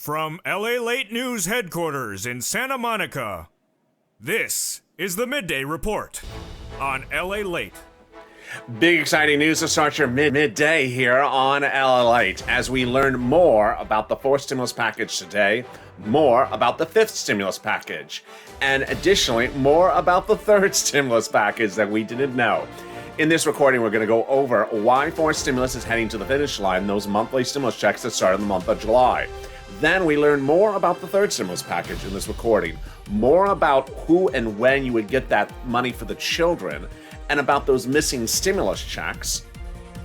From LALATE News headquarters in Santa Monica, this is the Midday Report on LALATE. Big exciting news to start your midday here on LALATE as we learn more about the fourth stimulus package today, more about the fifth stimulus package, and additionally, more about the third stimulus package that we didn't know. In this recording, we're going to go over why fourth stimulus is heading to the finish line, those monthly stimulus checks that start in the month of July. Then we learn more about the third stimulus package in this recording, more about who and when you would get that money for the children, and about those missing stimulus checks.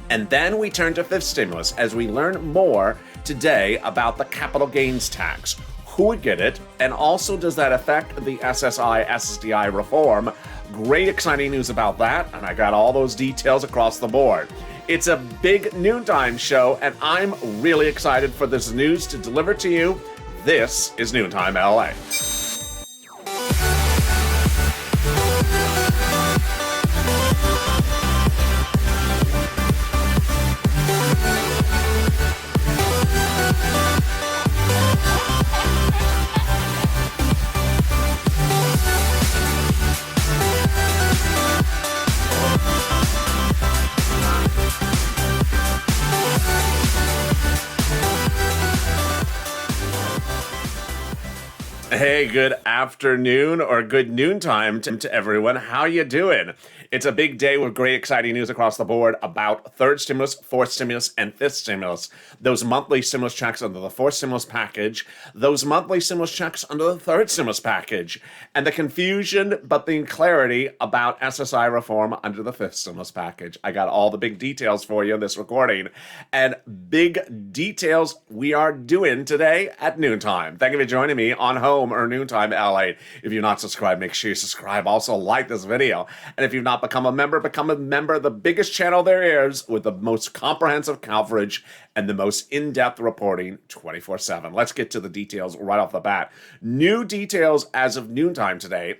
And then we turn to fifth stimulus as we learn more today about the capital gains tax. Who would get it? And also, does that affect the SSI reform? Great exciting news about that, and I got all those details across the board. It's a big noontime show, and I'm really excited for this news to deliver to you. This is Noontime LA. Hey, good afternoon or good noontime to everyone. How you doing? It's a big day with great exciting news across the board about third stimulus, fourth stimulus, and fifth stimulus. Those monthly stimulus checks under the fourth stimulus package, those monthly stimulus checks under the third stimulus package, and the confusion but the clarity about SSI reform under the fifth stimulus package. I got all the big details for you in this recording, and big details we are doing today at noontime. Thank you for joining me on Home or Noontime LA. If you're not subscribed, make sure you subscribe. Also, like this video. And if you've not become a member of the biggest channel there is with the most comprehensive coverage and the most in-depth reporting 24/7. Let's get to the details right off the bat. New details as of noontime today.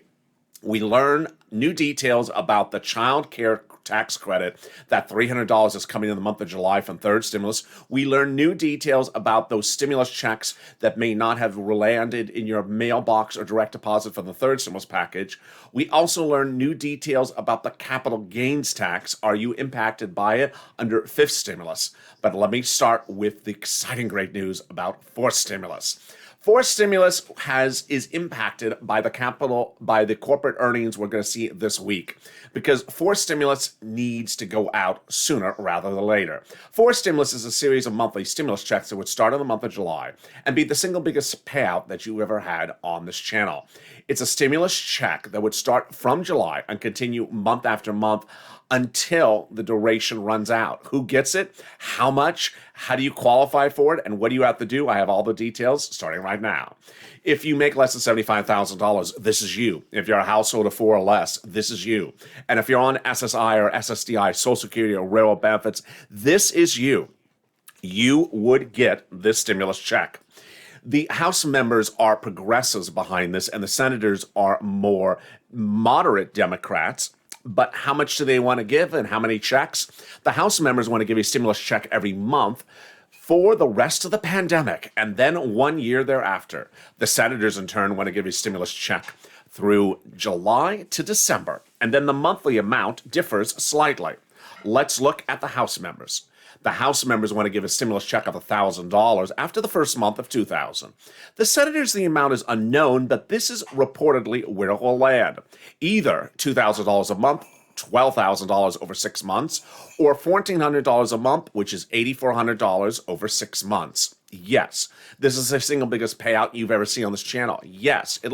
We learn new details about the child care tax credit. That $300 is coming in the month of July from third stimulus. We learn new details about those stimulus checks that may not have landed in your mailbox or direct deposit from the third stimulus package. We also learn new details about the capital gains tax. Are you impacted by it under fifth stimulus? But let me start with the exciting great news about fourth stimulus. Fourth stimulus is impacted by the corporate earnings we're going to see this week, because fourth stimulus needs to go out sooner rather than later. Fourth stimulus is a series of monthly stimulus checks that would start in the month of July and be the single biggest payout that you ever had on this channel. It's a stimulus check that would start from July and continue month after month until the duration runs out. Who gets it? How much? How do you qualify for it? And what do you have to do? I have all the details starting right now. If you make less than $75,000, this is you. If you're a household of four or less, this is you. And if you're on SSI or SSDI, Social Security or railroad benefits, this is you. You would get this stimulus check. The House members are progressives behind this, and the senators are more moderate Democrats. But how much do they want to give and how many checks? The House members want to give a stimulus check every month for the rest of the pandemic and then 1 year thereafter. The senators, in turn, want to give a stimulus check through July to December. And then the monthly amount differs slightly. Let's look at the House members. The House members want to give a stimulus check of $1,000 after the first month of $2,000. The senators, the amount is unknown, but this is reportedly where it will land. Either $2,000 a month, $12,000 over 6 months, or $1,400 a month, which is $8,400 over 6 months. Yes, this is the single biggest payout you've ever seen on this channel. Yes, it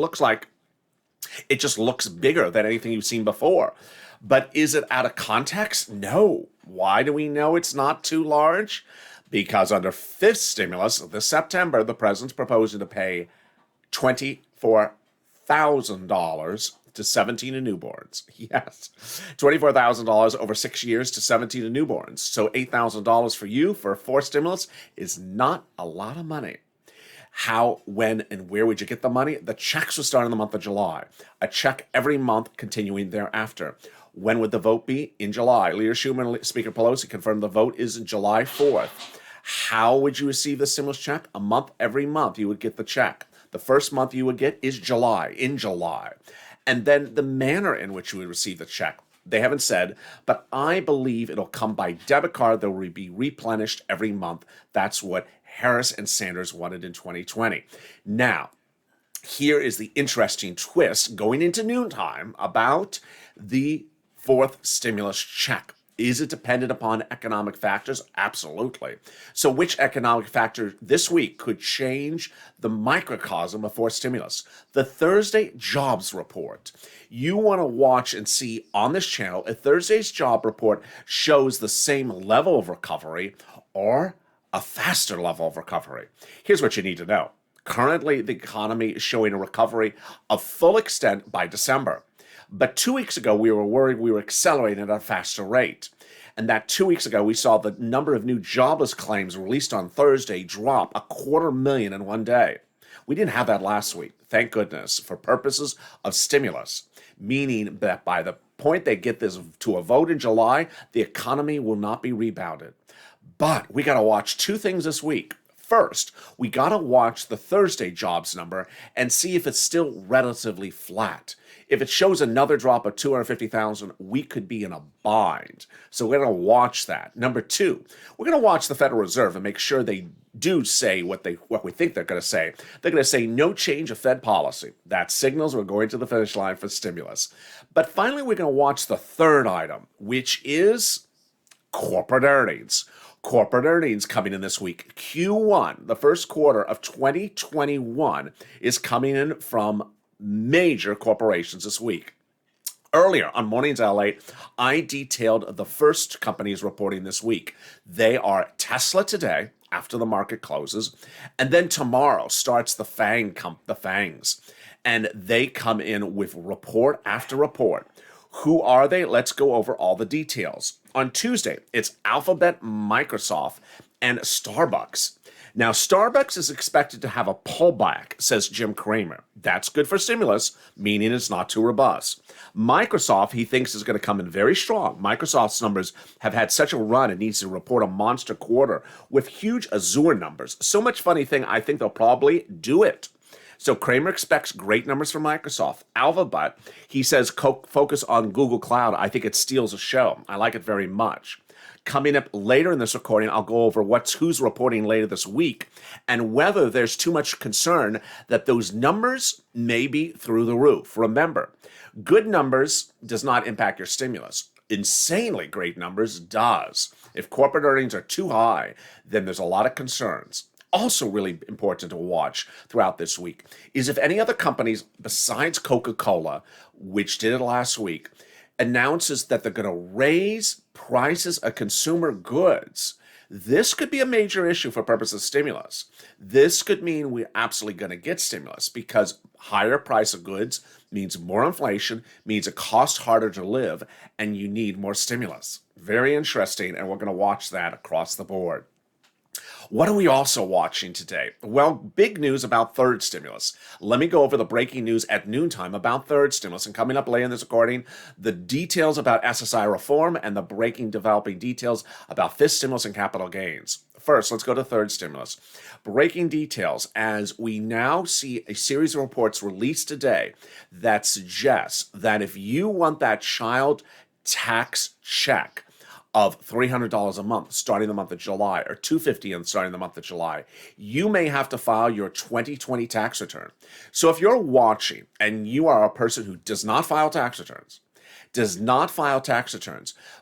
just looks bigger than anything you've seen before. But is it out of context? No. Why do we know it's not too large? Because under fifth stimulus this September, the president's proposing to pay $24,000 to 17 and newborns. Yes, $24,000 over 6 years to 17 and newborns. So $8,000 for you for fourth stimulus is not a lot of money. How, when, and where would you get the money? The checks would start in the month of July. A check every month continuing thereafter. When would the vote be? In July. Leader Schumer and Speaker Pelosi confirmed the vote is July 4th. How would you receive the stimulus check? A month, every month you would get the check. The first month you would get is in July. And then the manner in which you would receive the check, they haven't said, but I believe it'll come by debit card that will be replenished every month. That's what Harris and Sanders wanted in 2020. Now, here is the interesting twist going into noontime about the fourth stimulus check. Is it dependent upon economic factors? Absolutely. So which economic factor this week could change the microcosm of fourth stimulus? The Thursday jobs report. You want to watch and see on this channel if Thursday's job report shows the same level of recovery or a faster level of recovery. Here's what you need to know. Currently, the economy is showing a recovery of full extent by December. But 2 weeks ago, we were worried we were accelerating at a faster rate. And that 2 weeks ago, we saw the number of new jobless claims released on Thursday drop 250,000 in one day. We didn't have that last week, thank goodness, for purposes of stimulus, meaning that by the point they get this to a vote in July, the economy will not be rebounded. But we got to watch two things this week. First, we got to watch the Thursday jobs number and see if it's still relatively flat. If it shows another drop of 250,000, we could be in a bind. So we're going to watch that. Number two, we're going to watch the Federal Reserve and make sure they do say what we think they're going to say. They're going to say no change of Fed policy. That signals we're going to the finish line for stimulus. But finally, we're going to watch the third item, which is corporate earnings. Corporate earnings coming in this week. Q1, the first quarter of 2021, is coming in from major corporations this week. Earlier on Mornings LALATE, I detailed the first companies reporting this week. They are Tesla today, after the market closes, and then tomorrow starts the FANGs, and they come in with report after report. Who are they? Let's go over all the details. On Tuesday, it's Alphabet, Microsoft, and Starbucks. Now, Starbucks is expected to have a pullback, says Jim Cramer. That's good for stimulus, meaning it's not too robust. Microsoft, he thinks, is going to come in very strong. Microsoft's numbers have had such a run, it needs to report a monster quarter with huge Azure numbers. So much funny thing, I think they'll probably do it. So Cramer expects great numbers from Microsoft. Alphabet, he says focus on Google Cloud. I think it steals a show. I like it very much. Coming up later in this recording, I'll go over who's reporting later this week and whether there's too much concern that those numbers may be through the roof. Remember, good numbers does not impact your stimulus. Insanely great numbers does. If corporate earnings are too high, then there's a lot of concerns. Also really important to watch throughout this week is if any other companies besides Coca-Cola, which did it last week, announces that they're going to raise prices of consumer goods. This could be a major issue for purposes of stimulus. This could mean we're absolutely going to get stimulus because higher price of goods means more inflation, means it costs harder to live, and you need more stimulus. Very interesting, and we're going to watch that across the board. What are we also watching today? Well, big news about third stimulus. Let me go over the breaking news at noontime about third stimulus. And coming up later in this recording, the details about SSI reform and the developing details about fifth stimulus and capital gains. First, let's go to third stimulus. Breaking details as we now see a series of reports released today that suggests that if you want that child tax check of $300 a month starting the month of July or $250 starting the month of July, you may have to file your 2020 tax return. So if you're watching and you are a person who does not file tax returns,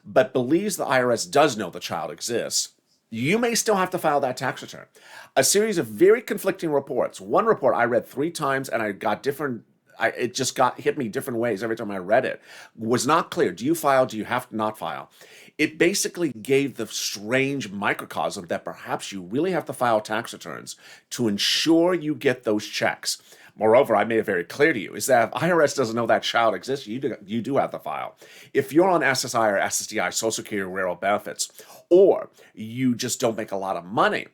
but believes the IRS does know the child exists, you may still have to file that tax return. A series of very conflicting reports. One report I read 3 times and I got it just hit me different ways every time I read it. Was not clear. Do you file? Do you have to not file? It basically gave the strange microcosm that perhaps you really have to file tax returns to ensure you get those checks. Moreover, I made it very clear to you, is that if IRS doesn't know that child exists, you do have to file. If you're on SSI or SSDI, Social Security rural benefits, or you just don't make a lot of money,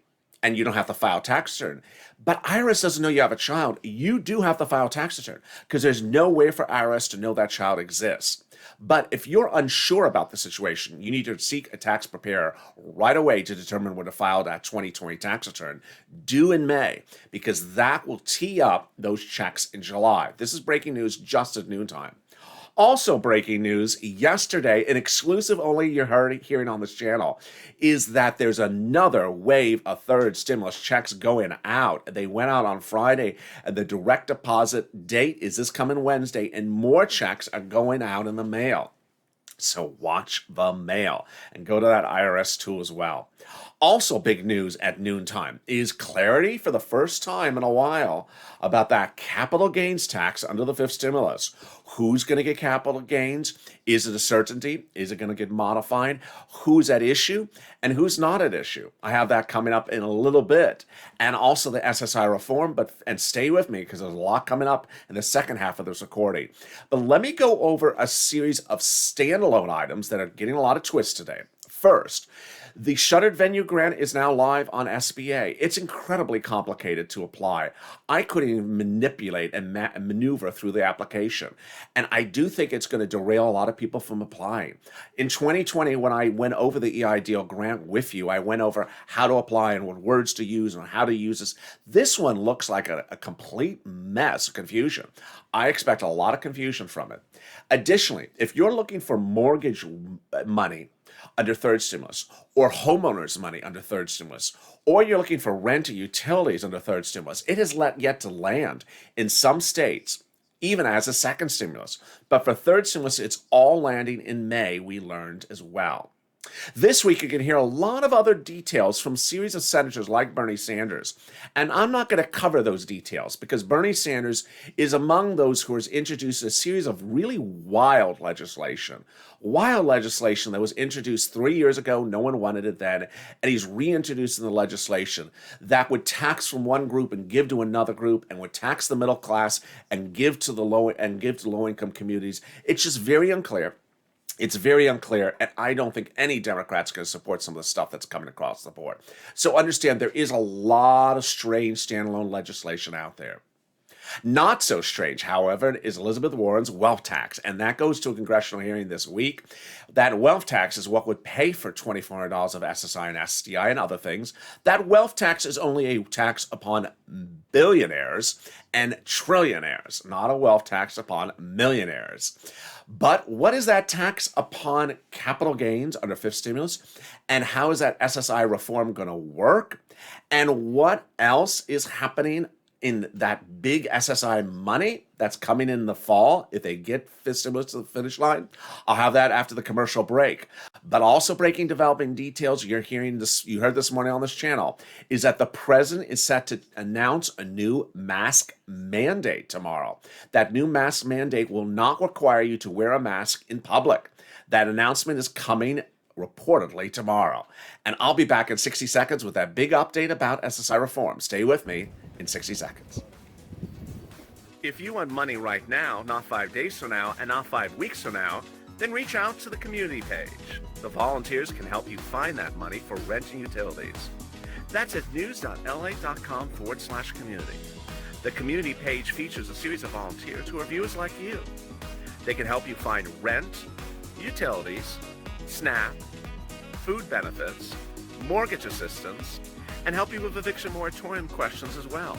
and you don't have to file tax return. But IRS doesn't know you have a child. You do have to file tax return because there's no way for IRS to know that child exists. But if you're unsure about the situation, you need to seek a tax preparer right away to determine when to file that 2020 tax return due in May, because that will tee up those checks in July. This is breaking news just at noontime. Also breaking news yesterday, an exclusive only you're hearing on this channel, is that there's another wave of third stimulus checks going out. They went out on Friday, and the direct deposit date is this coming Wednesday, and more checks are going out in the mail. So watch the mail and go to that IRS tool as well. Also big news at noontime is clarity for the first time in a while about that capital gains tax under the fifth stimulus. Who's going to get capital gains? Is it a certainty? Is it going to get modified? Who's at issue and who's not at issue? I have that coming up in a little bit. And also the SSI reform, and stay with me because there's a lot coming up in the second half of this recording. But let me go over a series of standalone items that are getting a lot of twists today. First, the shuttered venue grant is now live on SBA. It's incredibly complicated to apply. I couldn't even manipulate and maneuver through the application. And I do think it's going to derail a lot of people from applying. In 2020, when I went over the EIDL grant with you, I went over how to apply and what words to use and how to use this. This one looks like a complete mess of confusion. I expect a lot of confusion from it. Additionally, if you're looking for mortgage money under third stimulus, or homeowners money under third stimulus, or you're looking for rent or utilities under third stimulus, it has yet to land in some states, even as a second stimulus. But for third stimulus, it's all landing in May, we learned as well. This week, you can hear a lot of other details from a series of senators like Bernie Sanders. And I'm not going to cover those details because Bernie Sanders is among those who has introduced a series of really wild legislation that was introduced 3 years ago. No one wanted it then. And he's reintroducing the legislation that would tax from one group and give to another group, and would tax the middle class and give to low-income communities. It's just very unclear. It's very unclear, and I don't think any Democrat's going to support some of the stuff that's coming across the board. So understand there is a lot of strange standalone legislation out there. Not so strange, however, is Elizabeth Warren's wealth tax, and that goes to a congressional hearing this week. That wealth tax is what would pay for $2,400 of SSI and STI and other things. That wealth tax is only a tax upon billionaires and trillionaires, not a wealth tax upon millionaires. But what is that tax upon capital gains under fifth stimulus? And how is that SSI reform going to work? And what else is happening in that big SSI money that's coming in the fall if they get fifth stimulus to the finish line? I'll have that after the commercial break. But also breaking developing details, you heard this morning on this channel, is that the president is set to announce a new mask mandate tomorrow. That new mask mandate will not require you to wear a mask in public. That announcement is coming reportedly tomorrow. And I'll be back in 60 seconds with that big update about SSI reform. Stay with me in 60 seconds. If you want money right now, not 5 days from now, and not 5 weeks from now, then reach out to the community page. The volunteers can help you find that money for rent and utilities. That's at news.la.com/community. The community page features a series of volunteers who are viewers like you. They can help you find rent, utilities, SNAP, food benefits, mortgage assistance, and help you with eviction moratorium questions as well.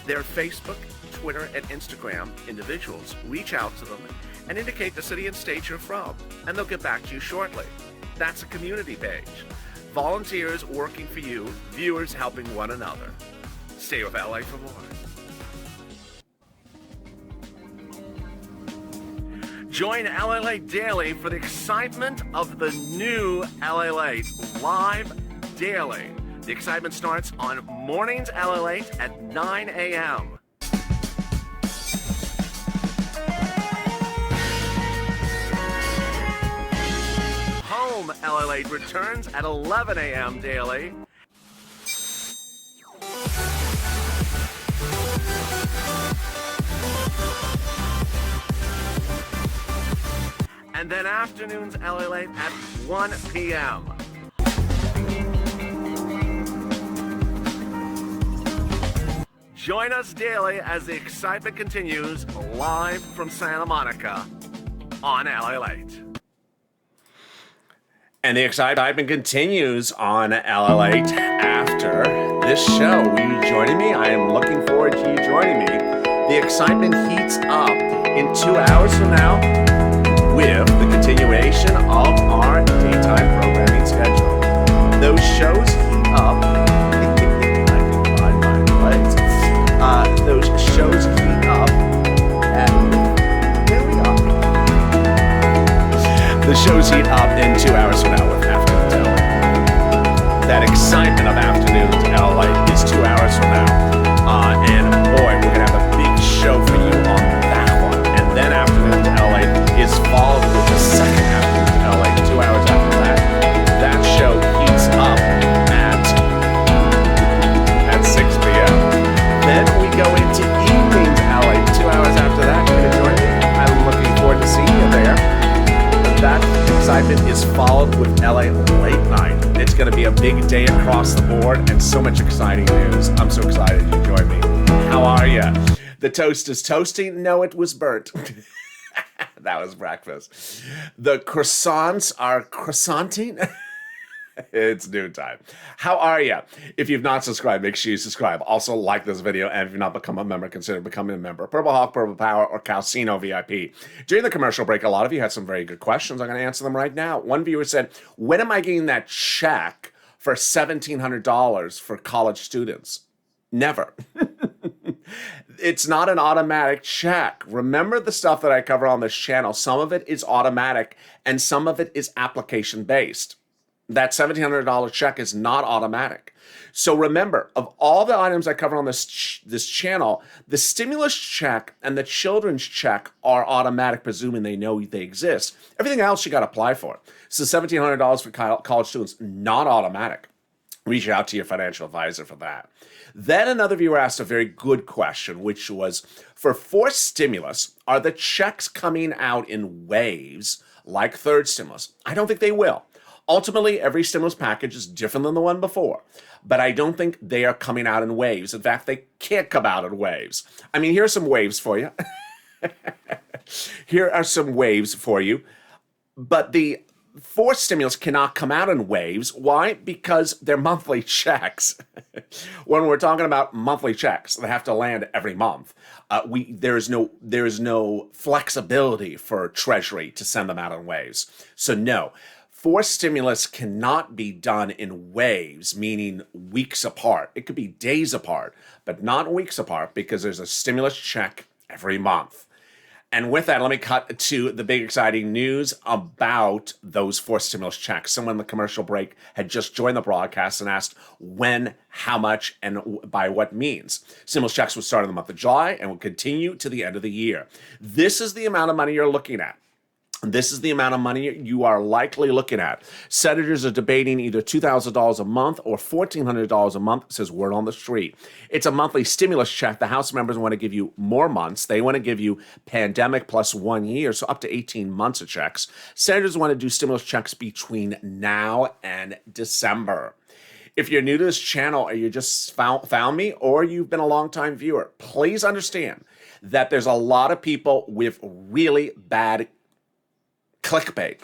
Their Facebook, Twitter, and Instagram individuals reach out to them and indicate the city and state you're from, and they'll get back to you shortly. That's a community page. Volunteers working for you, viewers helping one another. Stay with LA for more. Join LALATE Daily for the excitement of the new LALATE live daily. The excitement starts on mornings LALATE at 9 a.m. Home LALATE returns at 11 a.m. daily. And then afternoons LALATE at 1 p.m. Join us daily as the excitement continues live from Santa Monica. on LALATE. And the excitement continues on LALATE after this show. Will you joining me? I am looking forward to you joining me. The excitement heats up in 2 hours from now with the continuation of our daytime programming schedule. Those shows heat up. I can find my place. Those shows heat up. And there we are. The shows heat up in 2 hours from now with Afternoon to LA. That excitement of Afternoon to LA is 2 hours from now. And boy, we're going to have a big show for you on that one. And then Afternoon to LA is followed with the second Afternoon to LA 2 hours after that. That show heats up at 6 p.m. Then we go into Evening to LA 2 hours after that. You're going to join me? I'm looking forward to seeing you there. That excitement is followed with LA Late Night. It's going to be a big day across the board and so much exciting news. I'm so excited you joined me. How are you? The toast is toasting? No, it was burnt. That was breakfast. The croissants are croissanting? It's noontime. How are you? If you've not subscribed, make sure you subscribe. Also, like this video, and if you've not become a member, consider becoming a member. Purple Hawk, Purple Power, or Calcino VIP. During the commercial break, a lot of you had some very good questions. I'm going to answer them right now. One viewer said, when am I getting that check for $1,700 for college students? Never. It's not an automatic check. Remember the stuff that I cover on this channel. Some of it is automatic, and some of it is application-based. That $1,700 check is not automatic. So remember, of all the items I cover on this channel, the stimulus check and the children's check are automatic, presuming they know they exist. Everything else you got to apply for. So $1,700 for college students, not automatic. Reach out to your financial advisor for that. Then another viewer asked a very good question, which was, for forced stimulus, are the checks coming out in waves like third stimulus? I don't think they will. Ultimately, every stimulus package is different than the one before, but I don't think they are coming out in waves. In fact, they can't come out in waves. I mean, here's some waves for you. Here are some waves for you, but the forced stimulus cannot come out in waves. Why? Because they're monthly checks. When we're talking about monthly checks, they have to land every month. There is no flexibility for Treasury to send them out in waves. So no. Forced stimulus cannot be done in waves, meaning weeks apart. It could be days apart, but not weeks apart because there's a stimulus check every month. And with that, let me cut to the big exciting news about those forced stimulus checks. Someone in the commercial break had just joined the broadcast and asked when, how much, and by what means. Stimulus checks will start in the month of July and will continue to the end of the year. This is the amount of money you're looking at. This is the amount of money you are likely looking at. Senators are debating either $2,000 a month or $1,400 a month, says word on the street. It's a monthly stimulus check. The House members want to give you more months. They want to give you pandemic plus 1 year, so up to 18 months of checks. Senators want to do stimulus checks between now and December. If you're new to this channel or you just found me or you've been a longtime viewer, please understand that there's a lot of people with really bad clickbait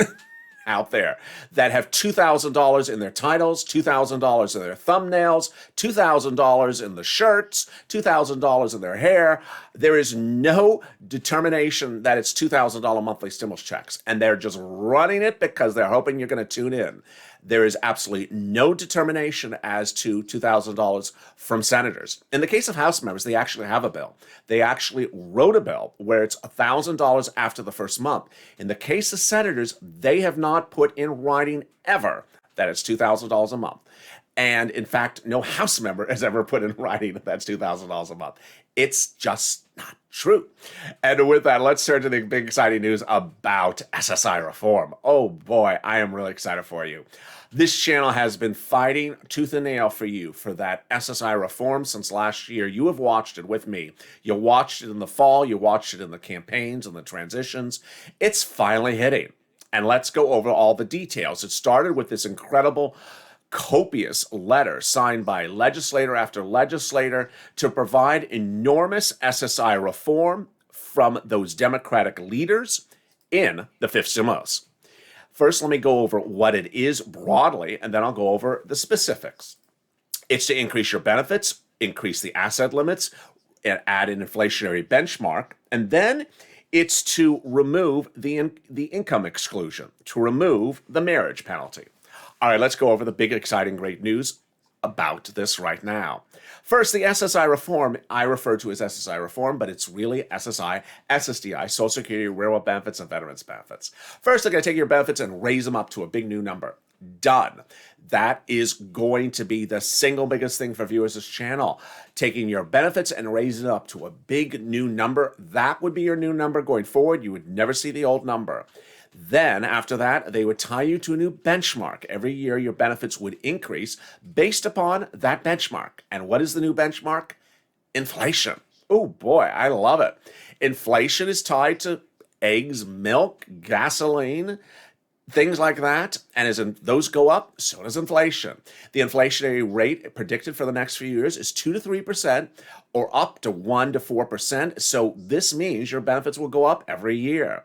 out there that have $2,000 in their titles, $2,000 in their thumbnails, $2,000 in the shirts, $2,000 in their hair. There is no determination that it's $2,000 monthly stimulus checks, and they're just running it because they're hoping you're going to tune in. There is absolutely no determination as to $2,000 from senators. In the case of House members, they actually have a bill. They actually wrote a bill where it's $1,000 after the first month. In the case of senators, they have not put in writing ever that it's $2,000 a month. And in fact, no House member has ever put in writing that that's $2,000 a month. It's just not true. And with that, let's turn to the big exciting news about SSI reform. Oh boy, I am really excited for you. This channel has been fighting tooth and nail for you for that SSI reform since last year. You have watched it with me. You watched it in the fall. You watched it in the campaigns and the transitions. It's finally hitting. And let's go over all the details. It started with this incredible copious letter signed by legislator after legislator to provide enormous SSI reform from those Democratic leaders in the fifth stimulus. First, let me go over what it is broadly, and then I'll go over the specifics. It's to increase your benefits, increase the asset limits, and add an inflationary benchmark, and then it's to remove the income exclusion, to remove the marriage penalty. All right, let's go over the big, exciting, great news about this right now. First, the SSI reform, I refer to as SSI reform, but it's really SSI, SSDI, Social Security, Railroad benefits, and Veterans benefits. First, they're going to take your benefits and raise them up to a big new number. Done. That is going to be the single biggest thing for viewers of this channel. Taking your benefits and raising it up to a big new number. That would be your new number going forward. You would never see the old number. Then, after that, they would tie you to a new benchmark. Every year, your benefits would increase based upon that benchmark. And what is the new benchmark? Inflation. Oh boy, I love it. Inflation is tied to eggs, milk, gasoline, things like that. And as those go up, so does inflation. The inflationary rate predicted for the next few years is 2 to 3% or up to 1 to 4%. So this means your benefits will go up every year.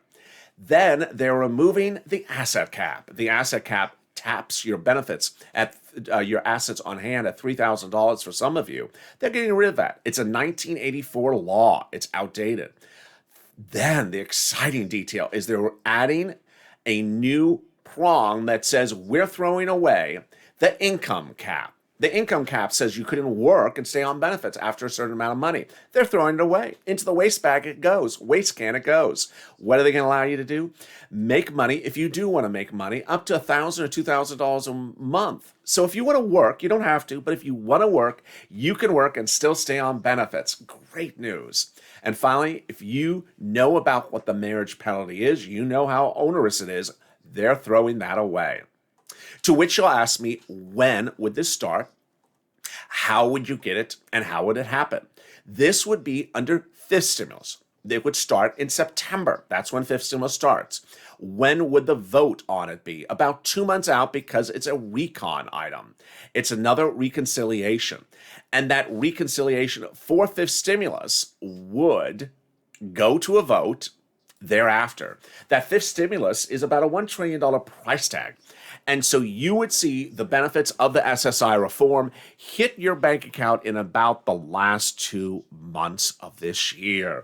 Then they're removing the asset cap. The asset cap taps your benefits at your assets on hand at $3,000 for some of you. They're getting rid of that. It's a 1984 law. It's outdated. Then the exciting detail is they're adding a new prong that says we're throwing away the income cap. The income cap says you couldn't work and stay on benefits after a certain amount of money. They're throwing it away. Into the waste bag it goes. Waste can it goes. What are they going to allow you to do? Make money, if you do want to make money, up to $1,000 or $2,000 a month. So if you want to work, you don't have to, but if you want to work, you can work and still stay on benefits. Great news. And finally, if you know about what the marriage penalty is, you know how onerous it is, they're throwing that away. To which you'll ask me, when would this start? How would you get it? And how would it happen? This would be under fifth stimulus. It would start in September. That's when fifth stimulus starts. When would the vote on it be? About 2 months out, because it's a recon item. It's another reconciliation. And that reconciliation for fifth stimulus would go to a vote thereafter. That fifth stimulus is about a $1 trillion price tag. And so you would see the benefits of the SSI reform hit your bank account in about the last 2 months of this year.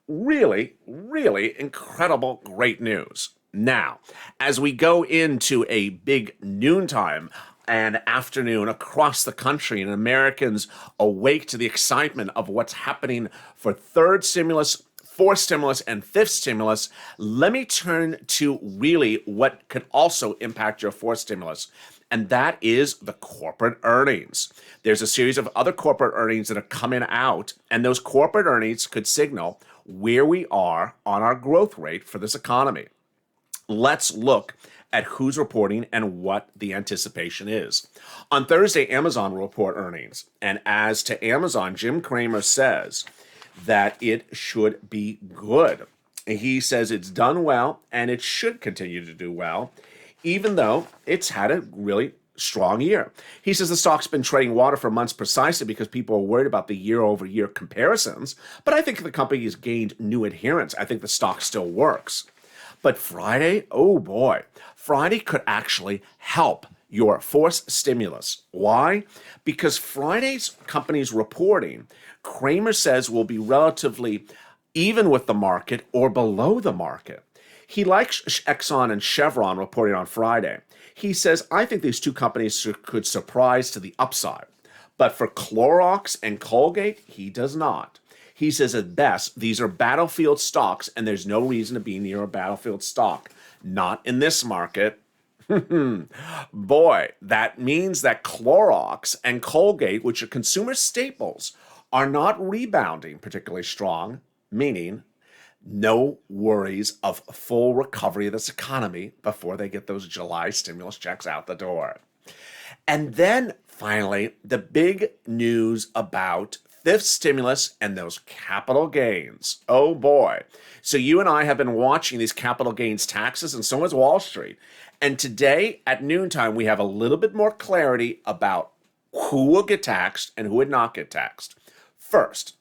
Really, really incredible, great news. Now, as we go into a big noontime and afternoon across the country and Americans awake to the excitement of what's happening for third stimulus, fourth stimulus, and fifth stimulus, let me turn to really what could also impact your fourth stimulus, and that is the corporate earnings. There's a series of other corporate earnings that are coming out, and those corporate earnings could signal where we are on our growth rate for this economy. Let's look at who's reporting and what the anticipation is. On Thursday, Amazon will report earnings, and as to Amazon, Jim Cramer says that it should be good. He says it's done well and it should continue to do well, even though it's had a really strong year. He says the stock's been treading water for months precisely because people are worried about the year-over-year comparisons, but I think the company has gained new adherents. I think the stock still works. But Friday, oh boy, Friday could actually help your fourth stimulus. Why? Because Friday's company's reporting, Cramer says, will be relatively even with the market or below the market. He likes Exxon and Chevron reporting on Friday. He says, I think these two companies could surprise to the upside. But for Clorox and Colgate, he does not. He says at best, these are battlefield stocks and there's no reason to be near a battlefield stock. Not in this market. Boy, that means that Clorox and Colgate, which are consumer staples, are not rebounding particularly strong, meaning no worries of full recovery of this economy before they get those July stimulus checks out the door. And then finally, the big news about fifth stimulus and those capital gains. Oh boy. So you and I have been watching these capital gains taxes, and so has Wall Street. And today at noontime, we have a little bit more clarity about who will get taxed and who would not get taxed. First,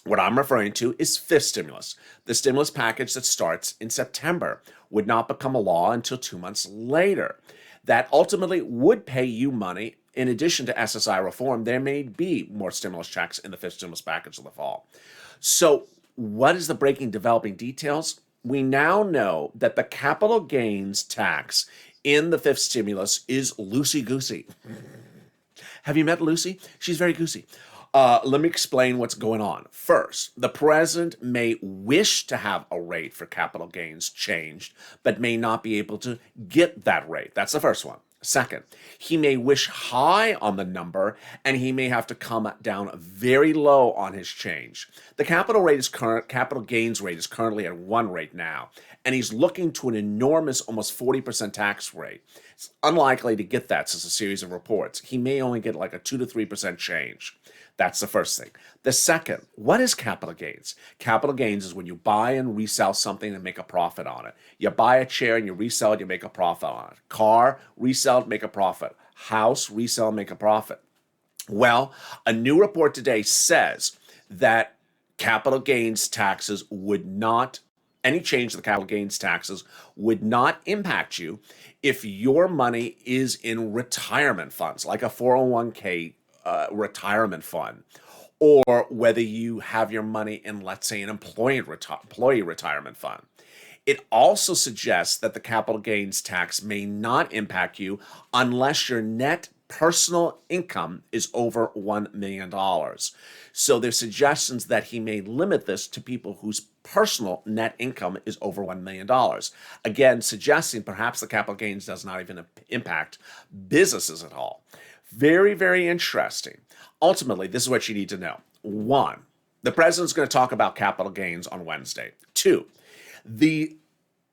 What I'm referring to is fifth stimulus. The stimulus package that starts in September would not become a law until 2 months later. That ultimately would pay you money. In addition to SSI reform, there may be more stimulus checks in the fifth stimulus package in the fall. So, what is the breaking developing details? We now know that the capital gains tax in the fifth stimulus is loosey-goosey. Have you met Lucy? She's very goosey. Let me explain what's going on. First, the president may wish to have a rate for capital gains changed, but may not be able to get that rate. That's the first one. Second, he may wish high on the number, and he may have to come down very low on his change. The capital gains rate is currently at 1 rate now, and he's looking to an enormous, almost 40% tax rate. It's unlikely to get that since a series of reports. He may only get like a 2 to 3% change. That's the first thing. The second, what is capital gains? Capital gains is when you buy and resell something and make a profit on it. You buy a chair and you resell it, you make a profit on it. Car, resell it, make a profit. House, resell, make a profit. Well, a new report today says that capital gains taxes would not, any change to the capital gains taxes would not impact you if your money is in retirement funds, like a 401k retirement fund, or whether you have your money in, let's say, an employee retirement fund. It also suggests that the capital gains tax may not impact you unless your net personal income is over $1 million. So there's suggestions that he may limit this to people whose personal net income is over $1 million. Again, suggesting perhaps the capital gains does not even impact businesses at all. Very, very interesting. Ultimately, this is what you need to know. 1, the president's going to talk about capital gains on Wednesday. 2, the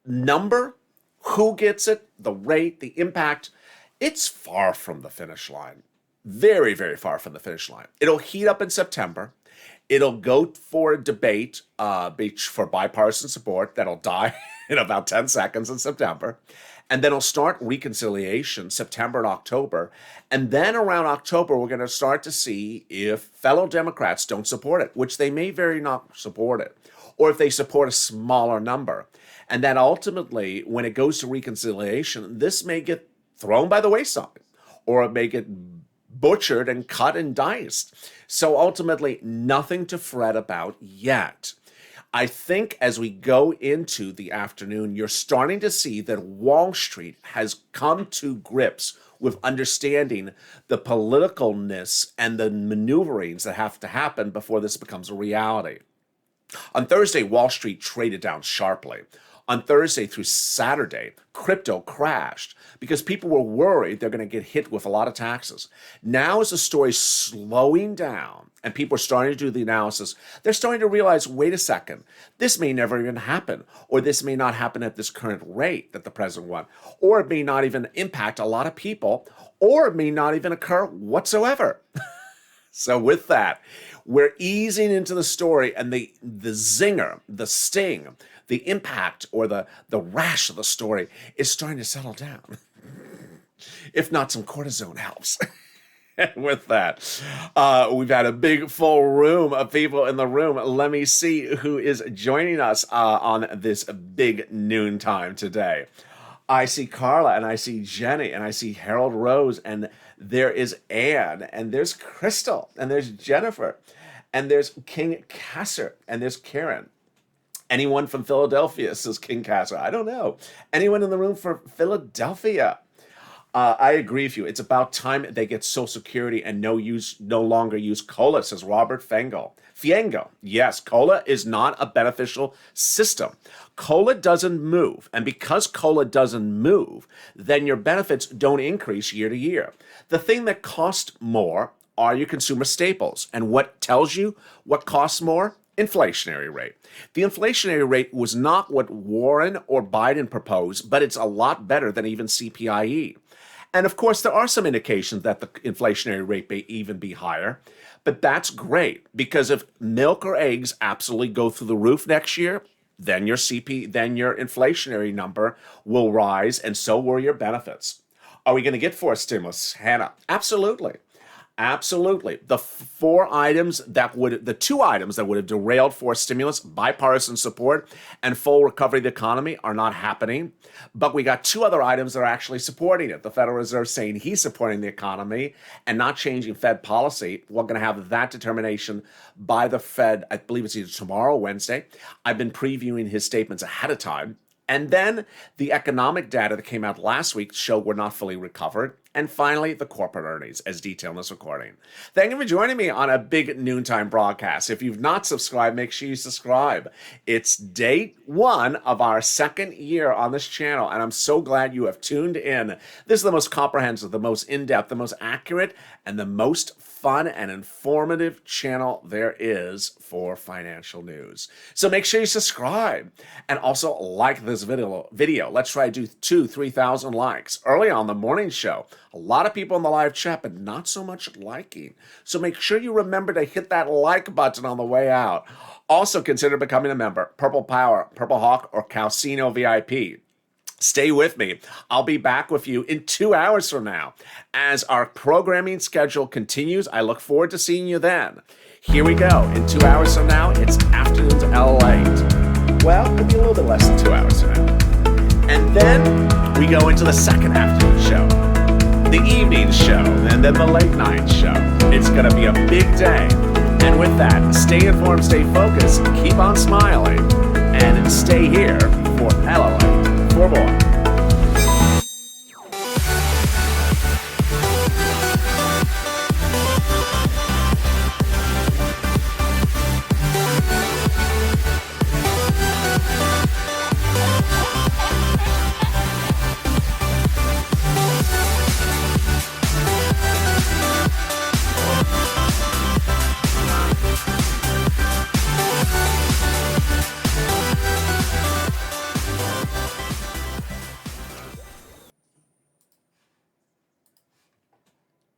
number, who gets it, the rate, the impact, it's far from the finish line. Very, very far from the finish line. It'll heat up in September. It'll go for a debate for bipartisan support that'll die in about 10 seconds in September. And then it'll start reconciliation September and October. And then around October, we're going to start to see if fellow Democrats don't support it, which they may very not support it, or if they support a smaller number. And then ultimately, when it goes to reconciliation, this may get thrown by the wayside, or it may get butchered and cut and diced. So ultimately, nothing to fret about yet. I think as we go into the afternoon, you're starting to see that Wall Street has come to grips with understanding the politicalness and the maneuverings that have to happen before this becomes a reality. On Thursday, Wall Street traded down sharply. On Thursday through Saturday, crypto crashed because people were worried they're going to get hit with a lot of taxes. Now, as the story's slowing down and people are starting to do the analysis, they're starting to realize, wait a second, this may never even happen, or this may not happen at this current rate that the president wants, or it may not even impact a lot of people, or it may not even occur whatsoever. So with that, we're easing into the story, and the zinger, the sting, the impact, or the rash of the story is starting to settle down. If not, some cortisone helps. With that, we've had a big full room of people in the room. Let me see who is joining us on this big noontime today. I see Carla, and I see Jenny, and I see Harold Rose, and there is Anne, and there's Crystal, and there's Jennifer, and there's King Kasser, and there's Karen. Anyone from Philadelphia, says King Kasser? I don't know. Anyone in the room from Philadelphia? I agree with you. It's about time they get Social Security and no longer use COLA, says Robert Fiengo. Yes, COLA is not a beneficial system. COLA doesn't move. And because COLA doesn't move, then your benefits don't increase year to year. The thing that costs more are your consumer staples. And what tells you what costs more? Inflationary rate. The inflationary rate was not what Warren or Biden proposed, but it's a lot better than even CPIE. And of course, there are some indications that the inflationary rate may even be higher, but that's great because if milk or eggs absolutely go through the roof next year, then your inflationary number will rise, and so will your benefits. Are we going to get fourth stimulus, Hannah? Absolutely. Absolutely. The two items that would have derailed forced stimulus, bipartisan support, and full recovery of the economy are not happening. But we got two other items that are actually supporting it. The Federal Reserve saying he's supporting the economy and not changing Fed policy. We're going to have that determination by the Fed, I believe it's either tomorrow or Wednesday. I've been previewing his statements ahead of time. And then the economic data that came out last week showed we're not fully recovered. And finally, the corporate earnings, as detailed in this recording. Thank you for joining me on a big noontime broadcast. If you've not subscribed, make sure you subscribe. It's day one of our second year on this channel, and I'm so glad you have tuned in. This is the most comprehensive, the most in-depth, the most accurate, and the most fun and informative channel there is for financial news. So make sure you subscribe and also like this video. Let's try to do 3,000 likes. Early on the morning show, a lot of people in the live chat, but not so much liking. So make sure you remember to hit that like button on the way out. Also consider becoming a member, Purple Power, Purple Hawk, or Calcino VIP. Stay with me. I'll be back with you in 2 hours from now. As our programming schedule continues, I look forward to seeing you then. Here we go. In 2 hours from now, it's afternoon to LALATE. Well, it'll be a little bit less than 2 hours from now. And then we go into the second afternoon show, the evening show, and then the late night show. It's going to be a big day. And with that, stay informed, stay focused, keep on smiling, and stay here for LALATE. For more.